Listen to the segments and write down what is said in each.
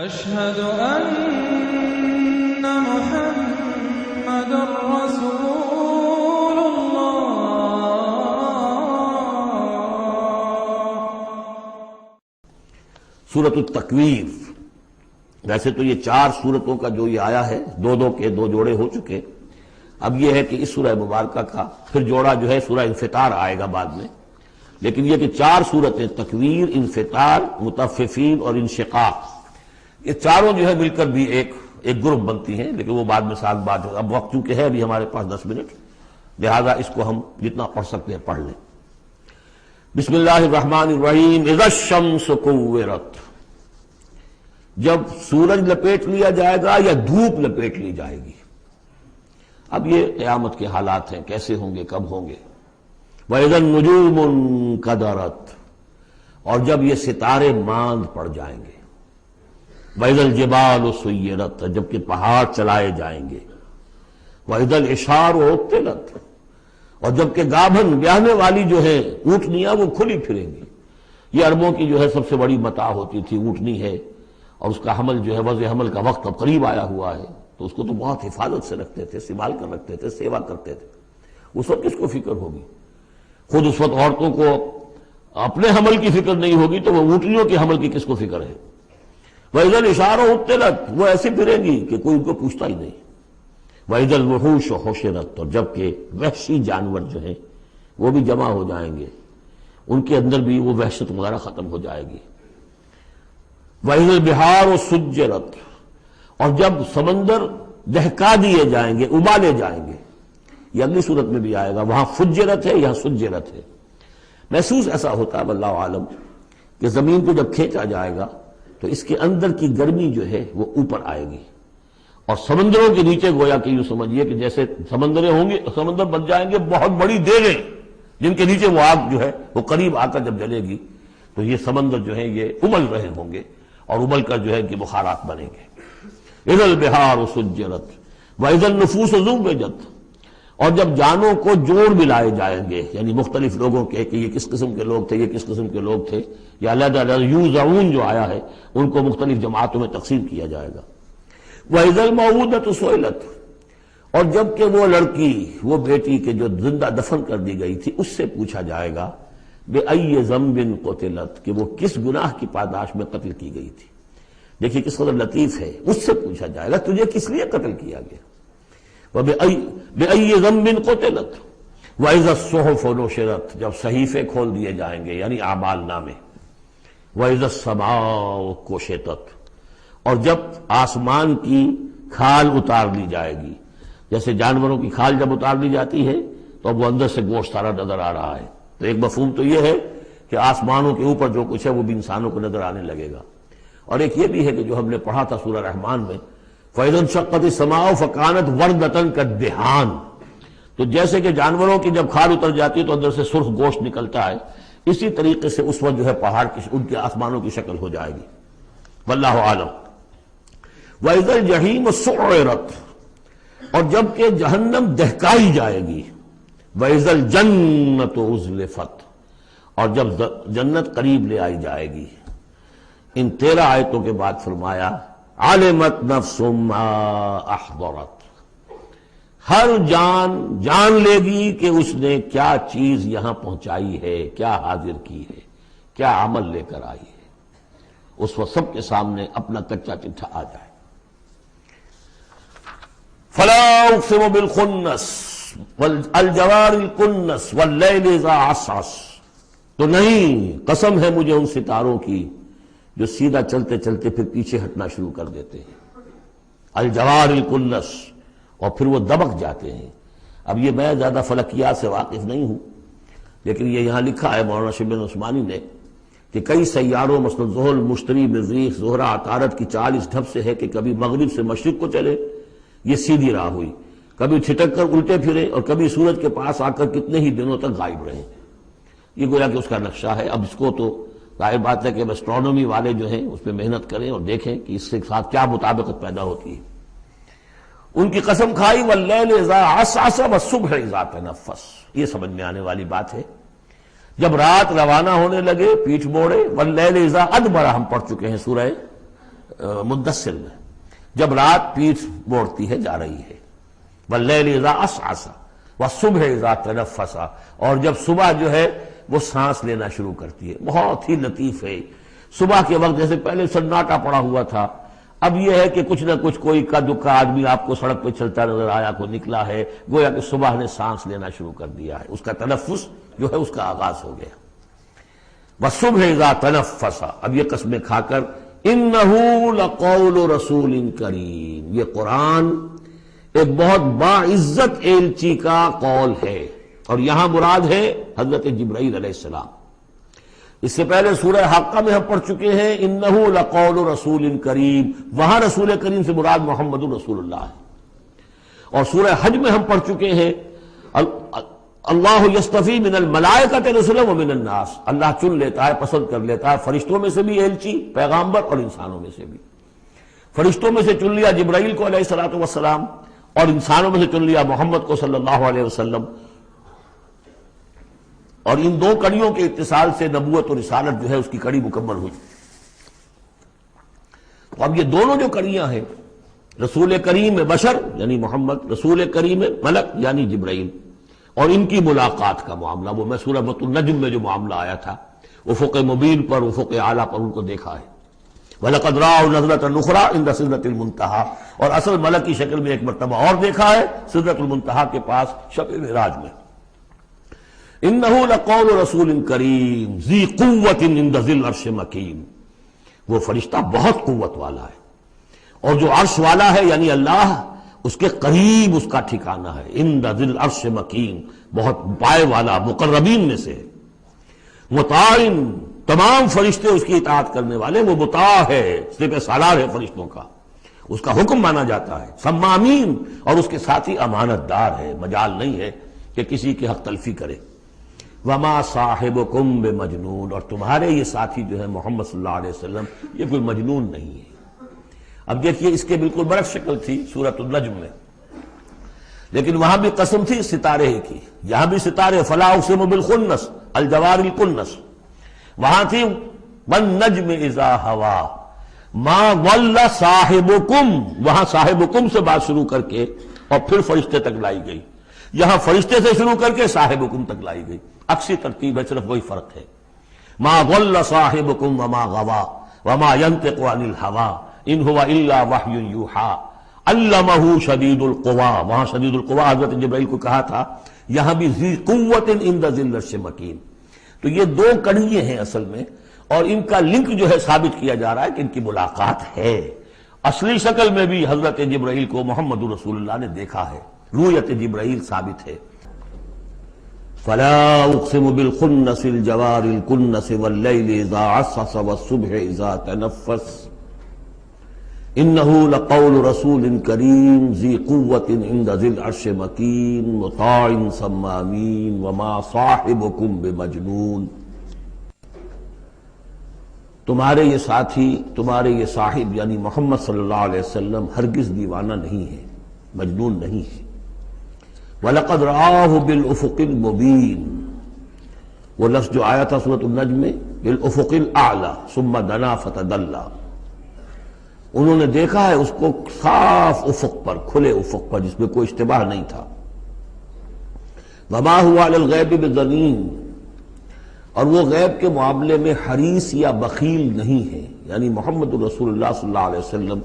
أشهد أن محمد رسول الله. سورۃ التکویر، ویسے تو یہ 4 سورتوں کا جو یہ آیا ہے، دو جوڑے ہو چکے. اب یہ ہے کہ اس سورہ مبارکہ کا پھر جوڑا جو ہے سورہ انفطار آئے گا بعد میں، لیکن یہ کہ 4 سورتیں تکویر، انفطار، مطففین اور انشقاق، یہ چاروں جو ہے مل کر بھی ایک گروپ بنتی ہیں، لیکن وہ بعد میں ساتھ بات ہے. اب وقت چونکہ ہے ابھی ہمارے پاس 10 منٹ، لہذا اس کو ہم جتنا پڑھ سکتے ہیں پڑھ لیں. بسم اللہ الرحمن الرحیم. اذا الشمس کورت، جب سورج لپیٹ لیا جائے گا یا دھوپ لپیٹ لی جائے گی. اب یہ قیامت کے حالات ہیں، کیسے ہوں گے، کب ہوں گے. وَإِذَا النُّجُومُ انْكَدَرَتْ، اور جب یہ ستارے ماند پڑ جائیں گے. وَإِذَا الْجِبَالُ سُيِّرَتْ، جبکہ پہاڑ چلائے جائیں گے. وَإِذَا الْعِشَارُ عُطِّلَتْ، اور جبکہ گابھن بیاہنے والی جو ہے اونٹنیاں وہ کھلی پھریں گی. یہ عربوں کی جو ہے سب سے بڑی متاع ہوتی تھی، اونٹنی ہے، اور اس کا حمل جو ہے وضع حمل کا وقت اب قریب آیا ہوا ہے، تو اس کو تو بہت حفاظت سے رکھتے تھے، سنبھال کر رکھتے تھے، سیوا کرتے تھے. اس وقت کس کو فکر ہوگی؟ خود اس وقت عورتوں کو اپنے حمل کی فکر نہیں ہوگی تو وہ اونٹنیوں کے حمل کی کس کو فکر ہے. وَإِذَا الْعِشَارُ عُطِّلَتْ، وہ ایسے پھریں گی کہ کوئی ان کو پوچھتا ہی نہیں. وَإِذَا الْوُحُوشُ حُشِرَتْ، اور جبکہ وحشی جانور جو ہیں وہ بھی جمع ہو جائیں گے، ان کے اندر بھی وہ وحشت وغیرہ ختم ہو جائے گی. وَإِذَا الْبِحَارُ سُجِّرَتْ، اور جب سمندر دہکا دیے جائیں گے، ابالے جائیں گے. یہ اگلی صورت میں بھی آئے گا، وہاں فجرت ہے، یہاں سجرت ہے. محسوس ایسا ہوتا ہے واللہ عالم کہ زمین کو جب کھینچا جائے گا تو اس کے اندر کی گرمی جو ہے وہ اوپر آئے گی، اور سمندروں کے نیچے گویا کہ یوں سمجھیے کہ جیسے سمندریں ہوں گے، سمندر بن جائیں گے بہت بڑی دیگیں جن کے نیچے وہ آگ جو ہے وہ قریب آ کر جب جلے گی تو یہ سمندر جو ہے یہ ابل رہے ہوں گے، اور ابل کر جو ہے کہ بخارات بنیں گے. اذا البحار سجرت واذا النفوس زوجت، اور جب جانوں کو جوڑ ملائے جائیں گے، یعنی مختلف لوگوں کے کہ یہ کس قسم کے لوگ تھے، یہ کس قسم کے لوگ تھے، یا علیحدہ علیحدہ یوزعون جو آیا ہے ان کو مختلف جماعتوں میں تقسیم کیا جائے گا. وَإِذَا الْمَوْءُودَةُ سُئِلَتْ، اور جب کہ وہ لڑکی، وہ بیٹی کے جو زندہ دفن کر دی گئی تھی، اس سے پوچھا جائے گا بِأَيِّ ذَنْبٍ قُتِلَتْ، کہ وہ کس گناہ کی پاداش میں قتل کی گئی تھی. دیکھیے کس قدر لطیف ہے، اس سے پوچھا جائے گا تجھے کس لیے قتل کیا گیا. بِأَيِّ ذَنْبٍ قُتِلَتْ وَإِذَا الصُّحُفُ نُشِرَتْ، جب صحیفے کھول دیے جائیں گے یعنی اعمال نامے. وَإِذَا السَّمَاءُ كُشِطَتْ، اور جب آسمان کی کھال اتار لی جائے گی. جیسے جانوروں کی کھال جب اتار لی جاتی ہے تو اب وہ اندر سے گوشت سارا نظر آ رہا ہے، تو ایک مفہوم تو یہ ہے کہ آسمانوں کے اوپر جو کچھ ہے وہ بھی انسانوں کو نظر آنے لگے گا. اور ایک یہ بھی ہے کہ جو ہم نے پڑھا تھا سورہ رحمان میں، فَإِذَا انشَقَّتِ السَّمَاءُ فَكَانَتْ وَرْدَةً كَالدِّهَانِ، تو جیسے کہ جانوروں کی جب کھال اتر جاتی ہے تو اندر سے سرخ گوشت نکلتا ہے، اسی طریقے سے اس وقت جو ہے پہاڑ کی ان کے آسمانوں کی شکل ہو جائے گی. واللہ عالم. وَإِذَا الْجَحِيمُ سُعِّرَتْ، اور جب کہ جہنم دہکائی جائے گی. وَإِذَا الْجَنَّةُ أُزْلِفَتْ، اور جب جنت قریب لے آئی جائے گی. ان 13 آیتوں کے بعد فرمایا عَلِمَتْ نَفْسٌ مَّا أَحْضَرَتْ، ہر جان لے گی کہ اس نے کیا چیز یہاں پہنچائی ہے، کیا حاضر کی ہے، کیا عمل لے کر آئی ہے. اس وقت سب کے سامنے اپنا کچا چٹھا آ جائے. فَلَا أُقْسِمُ بِالْخُنَّسِ وَالْجَوَارِ الْكُنَّسِ وَاللَّيْلِ إِذَا عَسْعَسَ، تو نہیں، قسم ہے مجھے ان ستاروں کی جو سیدھا چلتے چلتے پھر پیچھے ہٹنا شروع کر دیتے ہیں. الجوار الکنس، اور پھر وہ دبک جاتے ہیں. اب یہ میں زیادہ فلکیات سے واقف نہیں ہوں، لیکن یہ یہاں لکھا ہے مولانا شبیر عثمانی نے کہ کئی سیاروں مثلا زحل، مشتری، مریخ، زہرہ، عطارد کی چال اس ڈھب سے ہے کہ کبھی مغرب سے مشرق کو چلے، یہ سیدھی راہ ہوئی، کبھی چھٹک کر الٹے پھرے، اور کبھی سورج کے پاس آ کر کتنے ہی دنوں تک غائب رہے. یہ گویا کہ اس کا نقشہ ہے. اب اس کو تو ظاہر بات ہے کہ ایسٹرونومی والے جو ہیں اس پہ محنت کریں اور دیکھیں کہ اس کے ساتھ کیا مطابقت پیدا ہوتی ہے. ان کی قسم کھائی واللیل اذا عسعس والصبح اذا تنفس، یہ سمجھ میں آنے والی بات ہے. جب رات روانہ ہونے لگے، پیٹھ موڑے. واللیل اذا ادبر ہم پڑھ چکے ہیں سورہ مدثر میں، جب رات پیٹھ موڑتی ہے جا رہی ہے، واللیل اذا عسعس والصبح اذا تنفس، اور جب صبح جو ہے وہ سانس لینا شروع کرتی ہے۔ بہت ہی لطیف ہے۔ صبح کے وقت جیسے پہلے سناٹا پڑا ہوا تھا، اب یہ ہے کہ کچھ نہ کچھ کوئی کا دکا آدمی آپ کو سڑک پہ چلتا نظر آیا، کوئی نکلا ہے، گویا کہ صبح نے سانس لینا شروع کر دیا ہے، اس کا تنفس جو ہے اس کا آغاز ہو گیا۔ وَالصُّبْحِ إِذَا تَنَفَّسَ، اب یہ قسمیں کھا کر، إِنَّهُ لَقَوْلُ رَسُولٍ کریم، یہ قرآن ایک بہت باعزت ایلچی کا قول ہے، اور یہاں مراد ہے حضرت جبرائیل علیہ السلام۔ اس سے پہلے سورہ حاقہ میں ہم پڑھ چکے ہیں انہ لقول رسول کریم، وہاں رسول کریم سے مراد محمد رسول اللہ ہے۔ اور سورہ حج میں ہم پڑھ چکے ہیں اللہ یصطفی من الملائکۃ رسلا ومن الناس، اللہ چن لیتا ہے، پسند کر لیتا ہے فرشتوں میں سے بھی ایلچی پیغامبر اور انسانوں میں سے بھی۔ فرشتوں میں سے چن لیا جبرائیل کو علیہ الصلوۃ والسلام، اور انسانوں میں سے چن لیا محمد کو صلی اللہ علیہ وسلم، اور ان دو کڑیوں کے اتصال سے نبوت اور رسالت جو ہے اس کی کڑی مکمل ہوئی۔ تو اب یہ دونوں جو کڑیاں ہیں، رسول کریم بشر یعنی محمد، رسول کریم ملک یعنی جبرائیل، اور ان کی ملاقات کا معاملہ، وہ میں سورہ النجم میں جو معاملہ آیا تھا، افق مبین پر، افق اعلیٰ پر ان کو دیکھا ہے۔ وَلَقَدْ رَأَوْا نَزْلَةً أُخْرَىٰ عِندَ سِدْرَةِ الْمُنتَهَىٰ، اور اصل ملک کی شکل میں ایک مرتبہ اور دیکھا ہے سدرۃ المنتہا کے پاس شب معراج میں۔ إِنَّهُ لَقَوْلُ رَسُولٍ كَرِيمٍ ذِي قُوَّةٍ عِندَ ذِي الْعَرْشِ مَكِينٍ، وہ فرشتہ بہت قوت والا ہے، اور جو عرش والا ہے یعنی اللہ، اس کے قریب اس کا ٹھکانہ ہے۔ عند ذی العرش مکین، بہت پائے والا، مقربین میں سے۔ مطاع، تمام فرشتے اس کی اطاعت کرنے والے، وہ مطاع ہے، سپہ سالار ہے فرشتوں کا، اس کا حکم مانا جاتا ہے۔ سمامین، اور اس کے ساتھ ہی امانت دار ہے، مجال نہیں ہے کہ کسی کی حق تلفی کرے۔ وما صاحبکم بمجنون، اور تمہارے یہ ساتھی جو ہے محمد صلی اللہ علیہ وسلم، یہ کوئی مجنون نہیں ہے۔ اب دیکھیے اس کے بالکل برعکس شکل تھی سورۃ النجم میں، لیکن وہاں بھی قسم تھی ستارے ہی کی، یہاں بھی ستارے، فلا اقسم بالخنس الجوار الکنس، وہاں تھی والنجم اذا ہوا ما ضل صاحبکم، وہاں صاحبکم سے بات شروع کر کے اور پھر فرشتے تک لائی گئی، یہاں فرشتے سے شروع کر کے صاحبکم تک لائی گئی، عکسی ترتیب ہے، صرف وہی فرق ہے۔ ما ضل صاحبکم وما غوا وما ينطق عن الهوى ان هو الا وحی یوحی علمہ شدید القوی، وہاں شدید القوی حضرت جبرائیل کو کہا تھا، یہاں بھی ذی قوت عند ذی العرش مکین۔ تو یہ دو کڑیے ہیں اصل میں، اور ان کا لنک جو ہے ثابت کیا جا رہا ہے کہ ان کی ملاقات ہے۔ اصلی شکل میں بھی حضرت جبرائیل کو محمد رسول اللہ نے دیکھا ہے، رؤیت جبرائیل ثابت ہے۔ فلا اقسم بالخنس الجوار الکنس واللیل اذا عسعس والصبح اذا تنفس انه لقول رسول کریم ذی قوت عند ذی العرش مکین مطاع ثم امین وما صاحبکم بمجنون، تمہارے یہ ساتھی، تمہارے یہ صاحب یعنی محمد صلی اللہ علیہ وسلم ہرگز دیوانہ نہیں ہے، مجنون نہیں ہے۔ وَلَقَدْ رَآهُ بِالْأُفُقِ الْمُبِينِ، وہ لفظ جو آیا تھا سورۃ النجم میں، بِالْأُفُقِ الْأَعْلَى ثُمَّ دَنَا فَتَدَلَّى، انہوں نے دیکھا ہے اس کو صاف افق پر، کھلے افق پر، جس میں کوئی اشتباہ نہیں تھا۔ وَمَا هُوَ عَلَى الْغَيْبِ بِضَنِينٍ، اور وہ غیب کے معاملے میں حریص یا بخیل نہیں ہے، یعنی محمد رسول اللہ صلی اللہ علیہ وسلم،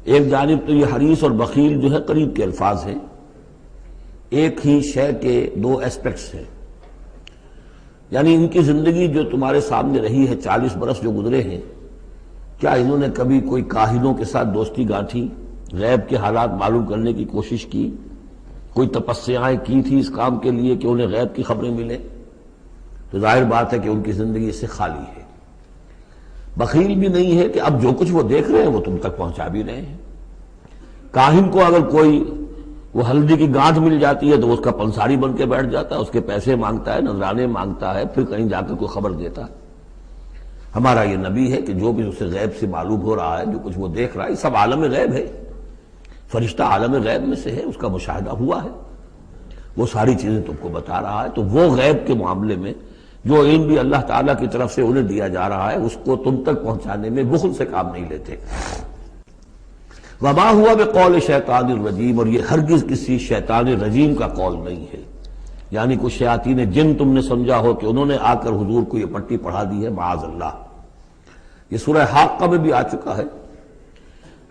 ایک جانب تو یہ حریص اور بخیل جو ہے قریب کے الفاظ ہیں، ایک ہی شے کے دو ایسپیکٹس ہیں، یعنی ان کی زندگی جو تمہارے سامنے رہی ہے، 40 برس جو گزرے ہیں، کیا انہوں نے کبھی کوئی کاہنوں کے ساتھ دوستی گانٹھی، غیب کے حالات معلوم کرنے کی کوشش کی، کوئی تپسیائیں کی تھی اس کام کے لیے کہ انہیں غیب کی خبریں ملیں؟ تو ظاہر بات ہے کہ ان کی زندگی اس سے خالی ہے۔ بخیل بھی نہیں ہے کہ اب جو کچھ وہ دیکھ رہے ہیں وہ تم تک پہنچا بھی رہے ہیں۔ کاہن کو اگر کوئی وہ ہلدی کی گانٹھ مل جاتی ہے تو اس کا پنساری بن کے بیٹھ جاتا ہے، اس کے پیسے مانگتا ہے، نذرانے مانگتا ہے، پھر کہیں جا کر کوئی خبر دیتا ہے۔ ہمارا یہ نبی ہے کہ جو بھی اسے غیب سے معلوم ہو رہا ہے، جو کچھ وہ دیکھ رہا ہے، یہ سب عالم غیب ہے، فرشتہ عالم غیب میں سے ہے، اس کا مشاہدہ ہوا ہے، وہ ساری چیزیں تم کو بتا رہا ہے۔ تو وہ غیب کے معاملے میں جو علم بھی اللہ تعالیٰ کی طرف سے انہیں دیا جا رہا ہے اس کو تم تک پہنچانے میں بخل سے کام نہیں لیتے۔ وما ہوا بقول شیطان الرجیم، اور یہ ہرگز کسی شیطان رجیم کا قول نہیں ہے، یعنی کچھ شیاطین جن تم نے سمجھا ہو کہ انہوں نے آ کر حضور کو یہ پٹی پڑھا دی ہے، معاذ اللہ۔ یہ سورہ حاقہ میں بھی آ چکا ہے،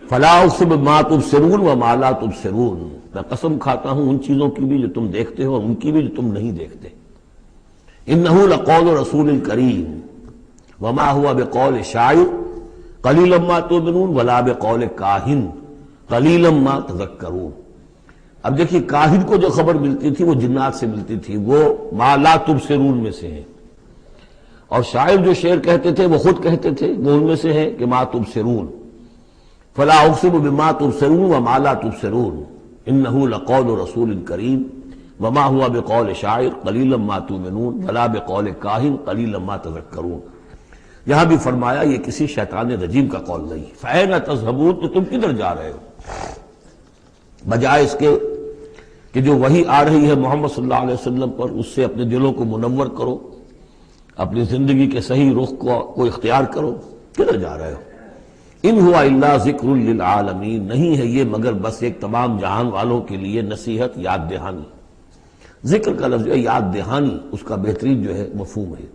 فلا اقسم بما تبصرون وما لا تبصرون، میں قسم کھاتا ہوں ان چیزوں کی بھی جو تم دیکھتے ہو اور ان کی بھی جو تم نہیں دیکھتے۔ انہ لقول رسول کریم وما ہوا بقول شاعر قلیلا ما تؤمنون ولا بقول کاہن قلیلا ما تذکرون۔ اب دیکھیے کاہن کو جو خبر ملتی تھی وہ جنات سے ملتی تھی، وہ ما لا تبصرون میں سے ہے، اور شاعر جو شعر کہتے تھے وہ خود کہتے تھے وہ ان میں سے ہے کہ ما تبصرون۔ فلا اقسم بما تبصرون وما لا تبصرون انہ لقول رسول کریم وما ہوا بقول شاعر قلیلا ما تؤمنون ولا بقول کاہن قلیلا ما تذکرون۔ یہاں بھی فرمایا یہ کسی شیطان رجیم کا قول نہیں۔ فأین تذہبون، تو تم کدھر جا رہے ہو؟ بجائے اس کے کہ جو وحی آ رہی ہے محمد صلی اللہ علیہ وسلم پر اس سے اپنے دلوں کو منور کرو، اپنی زندگی کے صحیح رخ کو اختیار کرو، کدھر جا رہے ہو؟ ان ہوا الا ذکر للعالمین، نہیں ہے یہ مگر بس ایک تمام جہان والوں کے لیے نصیحت، یاد دہانی۔ ذکر کا لفظ جو ہے یاد دہانی، اس کا بہترین جو ہے مفہوم ہے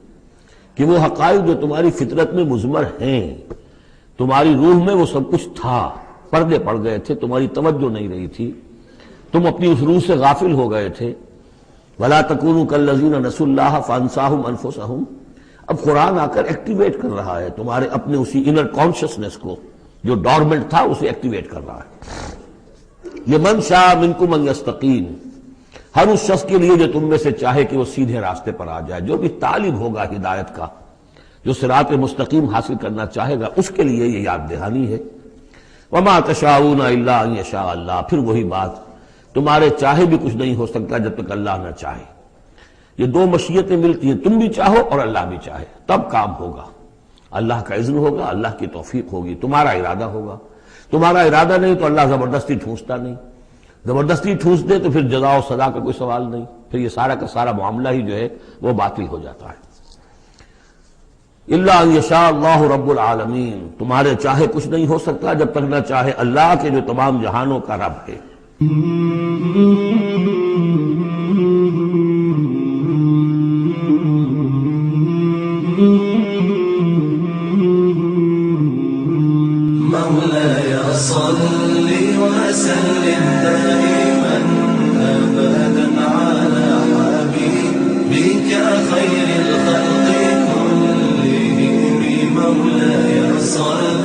کہ وہ حقائق جو تمہاری فطرت میں مضمر ہیں، تمہاری روح میں وہ سب کچھ تھا، پردے پڑ گئے تھے، تمہاری توجہ نہیں رہی تھی، تم اپنی اس روح سے غافل ہو گئے تھے۔ وَلَا تَكُونُوا كَالَّذِينَ نَسُوا اللَّهَ فَأَنسَاهُمْ أَنفُسَهُمْ۔ اب قرآن آ کر ایکٹیویٹ کر رہا ہے تمہارے اپنے اسی انر کانشسنس کو، جو ڈورمنٹ تھا اسے ایکٹیویٹ کر رہا ہے۔ لِمَنْ شَاءَ مِنْكُمْ أَنْ يَسْتَقِيمَ، ہر اس شخص کے لیے جو تم میں سے چاہے کہ وہ سیدھے راستے پر آ جائے، جو بھی طالب ہوگا ہدایت کا، جو صراط مستقیم حاصل کرنا چاہے گا، اس کے لیے یہ یاد دہانی ہے۔ وَمَا تَشَاءُونَ إِلَّا أَن يَشَاءَ اللَّهُ، پھر وہی بات، تمہارے چاہے بھی کچھ نہیں ہو سکتا جب تک اللہ نہ چاہے۔ یہ دو مشیتیں ملتی ہیں، تم بھی چاہو اور اللہ بھی چاہے، تب کام ہوگا۔ اللہ کا اذن ہوگا، اللہ کی توفیق ہوگی، تمہارا ارادہ ہوگا۔ تمہارا ارادہ نہیں تو اللہ زبردستی ٹھونستا نہیں، زبردستی ٹھونس دے تو پھر جزا و سزا کا کوئی سوال نہیں، پھر یہ سارا کا سارا معاملہ ہی جو ہے وہ باطل ہو جاتا ہے۔ الا ان یشاء اللہ رب العالمین، تمہارے چاہے کچھ نہیں ہو سکتا جب تک نہ چاہے اللہ کے جو تمام جہانوں کا رب ہے۔ مولاي صل وسلم دائما ابدا على حبيبك خير الخلق كلهم، مولاي صل